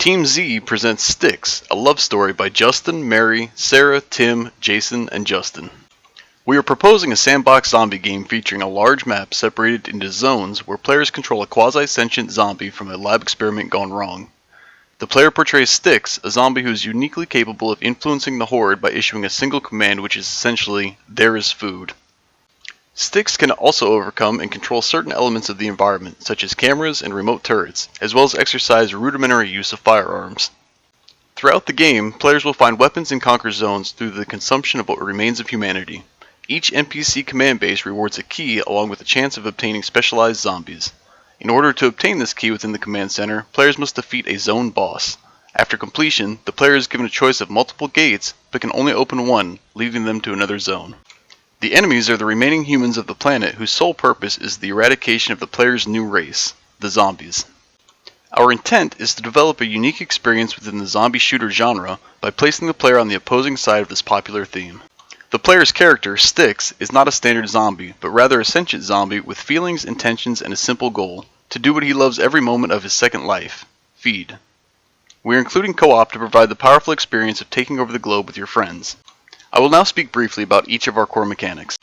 Team Z presents Styx, a love story by Justin, Mary, Sarah, Tim, Jason, and Justin. We are proposing a sandbox zombie game featuring a large map separated into zones where players control a quasi-sentient zombie from a lab experiment gone wrong. The player portrays Styx, a zombie who is uniquely capable of influencing the horde by issuing a single command which is essentially, "There is food." Styx can also overcome and control certain elements of the environment, such as cameras and remote turrets, as well as exercise rudimentary use of firearms. Throughout the game, players will find weapons and conquer zones through the consumption of what remains of humanity. Each NPC command base rewards a key along with a chance of obtaining specialized zombies. In order to obtain this key within the command center, players must defeat a zone boss. After completion, the player is given a choice of multiple gates, but can only open one, leading them to another zone. The enemies are the remaining humans of the planet whose sole purpose is the eradication of the player's new race, the zombies. Our intent is to develop a unique experience within the zombie shooter genre by placing the player on the opposing side of this popular theme. The player's character, Styx, is not a standard zombie, but rather a sentient zombie with feelings, intentions, and a simple goal, to do what he loves every moment of his second life, feed. We are including co-op to provide the powerful experience of taking over the globe with your friends. I will now speak briefly about each of our core mechanics.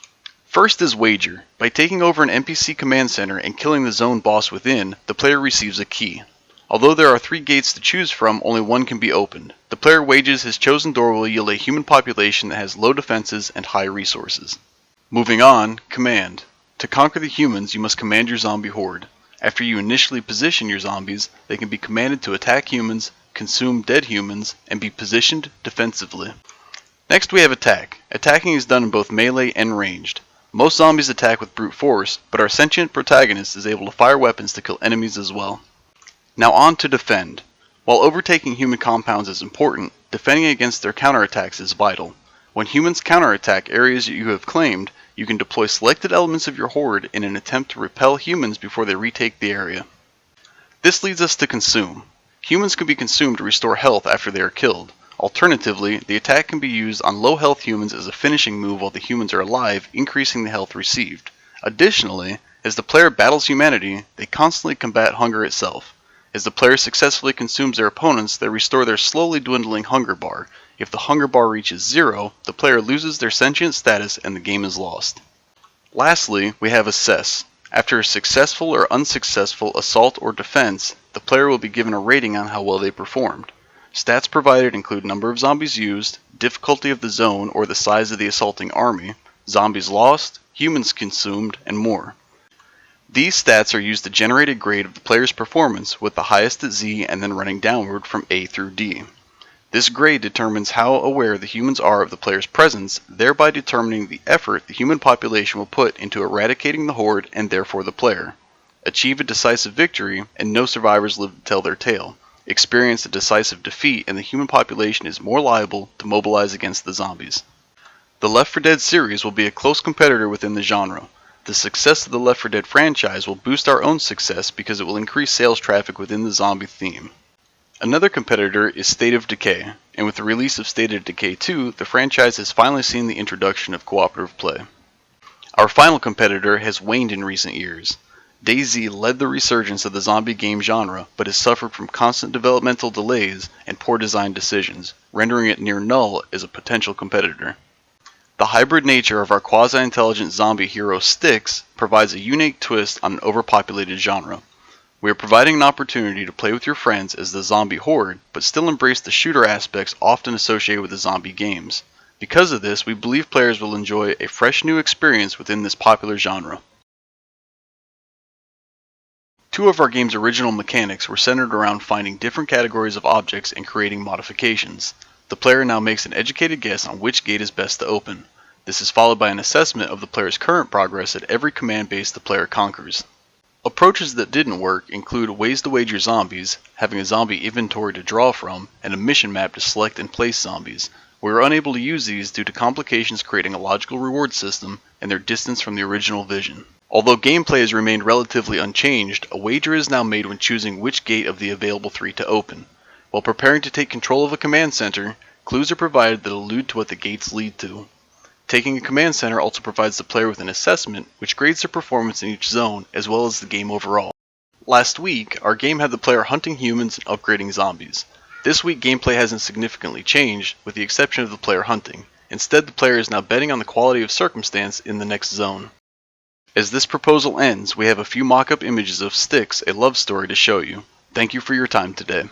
First is Wager. By taking over an NPC command center and killing the zone boss within, the player receives a key. Although there are 3 gates to choose from, only one can be opened. The player wagers his chosen door will yield a human population that has low defenses and high resources. Moving on, Command. To conquer the humans, you must command your zombie horde. After you initially position your zombies, they can be commanded to attack humans, consume dead humans, and be positioned defensively. Next we have Attack. Attacking is done in both melee and ranged. Most zombies attack with brute force, but our sentient protagonist is able to fire weapons to kill enemies as well. Now on to Defend. While overtaking human compounds is important, defending against their counterattacks is vital. When humans counterattack areas you have claimed, you can deploy selected elements of your horde in an attempt to repel humans before they retake the area. This leads us to Consume. Humans can be consumed to restore health after they are killed. Alternatively, the attack can be used on low health humans as a finishing move while the humans are alive, increasing the health received. Additionally, as the player battles humanity, they constantly combat hunger itself. As the player successfully consumes their opponents, they restore their slowly dwindling hunger bar. If the hunger bar reaches 0, the player loses their sentient status and the game is lost. Lastly, we have Assess. After a successful or unsuccessful assault or defense, the player will be given a rating on how well they performed. Stats provided include number of zombies used, difficulty of the zone or the size of the assaulting army, zombies lost, humans consumed, and more. These stats are used to generate a grade of the player's performance with the highest at Z and then running downward from A through D. This grade determines how aware the humans are of the player's presence, thereby determining the effort the human population will put into eradicating the horde and therefore the player. Achieve a decisive victory and no survivors live to tell their tale. Experience a decisive defeat and the human population is more liable to mobilize against the zombies. The Left 4 Dead series will be a close competitor within the genre. The success of the Left 4 Dead franchise will boost our own success because it will increase sales traffic within the zombie theme. Another competitor is State of Decay, and with the release of State of Decay 2, the franchise has finally seen the introduction of cooperative play. Our final competitor has waned in recent years. DayZ led the resurgence of the zombie game genre, but has suffered from constant developmental delays and poor design decisions, rendering it near null as a potential competitor. The hybrid nature of our quasi-intelligent zombie hero Styx provides a unique twist on an overpopulated genre. We are providing an opportunity to play with your friends as the zombie horde, but still embrace the shooter aspects often associated with the zombie games. Because of this, we believe players will enjoy a fresh new experience within this popular genre. 2 of our game's original mechanics were centered around finding different categories of objects and creating modifications. The player now makes an educated guess on which gate is best to open. This is followed by an assessment of the player's current progress at every command base the player conquers. Approaches that didn't work include ways to wager zombies, having a zombie inventory to draw from, and a mission map to select and place zombies. We were unable to use these due to complications creating a logical reward system and their distance from the original vision. Although gameplay has remained relatively unchanged, a wager is now made when choosing which gate of the available 3 to open. While preparing to take control of a command center, clues are provided that allude to what the gates lead to. Taking a command center also provides the player with an assessment which grades their performance in each zone as well as the game overall. Last week, our game had the player hunting humans and upgrading zombies. This week, gameplay hasn't significantly changed, with the exception of the player hunting. Instead, the player is now betting on the quality of circumstance in the next zone. As this proposal ends, we have a few mock-up images of Styx, a love story to show you. Thank you for your time today.